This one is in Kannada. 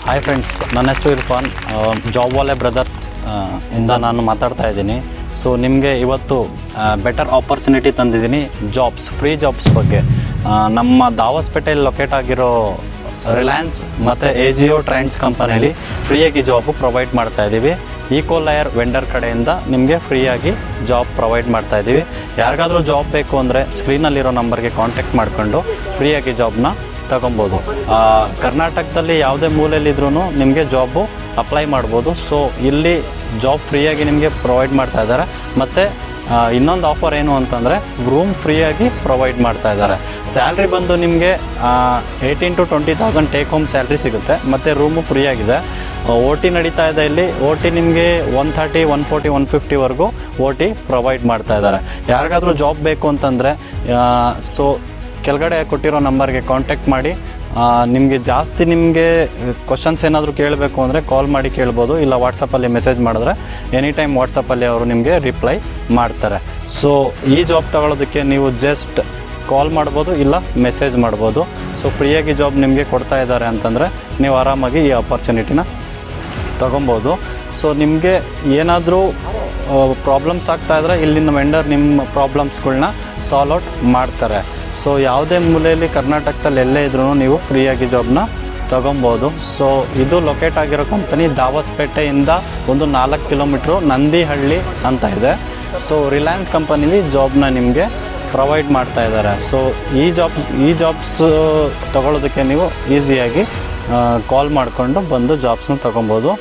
ಹಾಯ್ ಫ್ರೆಂಡ್ಸ್, ನನ್ನ ಹೆಸರು ಇರ್ಫಾನ್. ಜಾಬ್ ವಾಲೆ ಬ್ರದರ್ಸ್ ಇಂದ ನಾನು ಮಾತಾಡ್ತಾ ಇದ್ದೀನಿ. ಸೊ ನಿಮಗೆ ಇವತ್ತು ಬೆಟರ್ ಆಪರ್ಚುನಿಟಿ ತಂದಿದ್ದೀನಿ. ಫ್ರೀ ಜಾಬ್ಸ್ ಬಗ್ಗೆ. ನಮ್ಮ ದಾವಸ್ಪೇಟೆಯಲ್ಲಿ ಲೊಕೇಟ್ ಆಗಿರೋ ರಿಲಯನ್ಸ್ ಮತ್ತು AGO ಟ್ರೆಂಡ್ಸ್ ಕಂಪನಿಯಲ್ಲಿ ಫ್ರೀಯಾಗಿ ಜಾಬು ಪ್ರೊವೈಡ್ ಮಾಡ್ತಾಯಿದ್ದೀವಿ. ಈಕೋಲೈರ್ ವೆಂಡರ್ ಕಡೆಯಿಂದ ನಿಮಗೆ ಫ್ರೀಯಾಗಿ ಜಾಬ್ ಪ್ರೊವೈಡ್ ಮಾಡ್ತಾಯಿದ್ದೀವಿ. ಯಾರಿಗಾದರೂ ಜಾಬ್ ಬೇಕು ಅಂದರೆ ಸ್ಕ್ರೀನಲ್ಲಿರೋ ನಂಬರ್ಗೆ ಕಾಂಟ್ಯಾಕ್ಟ್ ಮಾಡಿಕೊಂಡು ಫ್ರೀಯಾಗಿ ಜಾಬ್ನ ತಗೊಬೋದು. ಕರ್ನಾಟಕದಲ್ಲಿ ಯಾವುದೇ ಮೂಲೆಯಲ್ಲಿದ್ರೂ ನಿಮಗೆ ಜಾಬು ಅಪ್ಲೈ ಮಾಡ್ಬೋದು. ಸೊ ಇಲ್ಲಿ ಜಾಬ್ ಫ್ರೀಯಾಗಿ ನಿಮಗೆ ಪ್ರೊವೈಡ್ ಮಾಡ್ತಾ ಇದ್ದಾರೆ. ಮತ್ತು ಇನ್ನೊಂದು ಆಫರ್ ಏನು ಅಂತಂದರೆ ರೂಮ್ ಫ್ರೀಯಾಗಿ ಪ್ರೊವೈಡ್ ಮಾಡ್ತಾ ಇದ್ದಾರೆ. ಸ್ಯಾಲ್ರಿ ಬಂದು ನಿಮಗೆ 18,000 to 20,000 ಟೇಕ್ ಹೋಮ್ ಸ್ಯಾಲ್ರಿ ಸಿಗುತ್ತೆ. ಮತ್ತು ರೂಮು ಫ್ರೀಯಾಗಿದೆ. OT ನಡೀತಾ ಇದೆ. ಇಲ್ಲಿ OT ನಿಮಗೆ 130, 140, 150ವರೆಗೂ OT ಪ್ರೊವೈಡ್ ಮಾಡ್ತಾ ಇದ್ದಾರೆ. ಯಾರಿಗಾದರೂ ಜಾಬ್ ಬೇಕು ಅಂತಂದರೆ ಸೊ ಕೆಳಗಡೆ ಕೊಟ್ಟಿರೋ ನಂಬರ್ಗೆ ಕಾಂಟ್ಯಾಕ್ಟ್ ಮಾಡಿ. ನಿಮಗೆ ಕ್ವಶನ್ಸ್ ಏನಾದರೂ ಕೇಳಬೇಕು ಅಂದರೆ ಕಾಲ್ ಮಾಡಿ ಕೇಳ್ಬೋದು, ಇಲ್ಲ ವಾಟ್ಸಪ್ಪಲ್ಲಿ ಮೆಸೇಜ್ ಮಾಡಿದ್ರೆ ಎನಿ ಟೈಮ್ ವಾಟ್ಸಪ್ಪಲ್ಲಿ ಅವರು ನಿಮಗೆ ರಿಪ್ಲೈ ಮಾಡ್ತಾರೆ. ಸೊ ಈ ಜಾಬ್ ತಗೊಳ್ಳೋದಕ್ಕೆ ನೀವು ಜಸ್ಟ್ ಕಾಲ್ ಮಾಡ್ಬೋದು, ಇಲ್ಲ ಮೆಸೇಜ್ ಮಾಡ್ಬೋದು. ಸೊ ಫ್ರೀಯಾಗಿ ಜಾಬ್ ನಿಮಗೆ ಕೊಡ್ತಾ ಇದ್ದಾರೆ ಅಂತಂದರೆ ನೀವು ಆರಾಮಾಗಿ ಈ ಆಪರ್ಚುನಿಟಿನ ತಗೊಬೋದು. ಸೊ ನಿಮಗೆ ಏನಾದರೂ ಪ್ರಾಬ್ಲಮ್ಸ್ ಆಗ್ತಾಯಿದ್ರೆ ಇಲ್ಲಿನ ವೆಂಡರ್ ನಿಮ್ಮ ಪ್ರಾಬ್ಲಮ್ಸ್ಗಳನ್ನ ಸಾಲ್ವ್ ಔಟ್ ಮಾಡ್ತಾರೆ. ಸೊ ಯಾವುದೇ ಮೂಲೆಯಲ್ಲಿ ಕರ್ನಾಟಕದಲ್ಲಿ ಎಲ್ಲೇ ಇದ್ರೂ ನೀವು ಫ್ರೀಯಾಗಿ ಜಾಬ್ನ ತಗೊಬೋದು. ಸೊ ಇದು ಲೊಕೇಟ್ ಆಗಿರೋ ಕಂಪನಿ ದಾವಸ್ಪೇಟೆಯಿಂದ ಒಂದು 4 ಕಿಲೋಮೀಟ್ರು ನಂದಿಹಳ್ಳಿ ಅಂತ ಇದೆ. ಸೊ ರಿಲಯನ್ಸ್ ಕಂಪನಿಲಿ ಜಾಬ್ನ ನಿಮಗೆ ಪ್ರೊವೈಡ್ ಮಾಡ್ತಾ ಇದ್ದಾರೆ. ಸೊ ಈ ಜಾಬ್ಸ್ ತಗೊಳ್ಳೋದಕ್ಕೆ ನೀವು ಈಸಿಯಾಗಿ ಕಾಲ್ ಮಾಡಿಕೊಂಡು ಬಂದು ಜಾಬ್ಸ್ನ ತಗೊಬೋದು.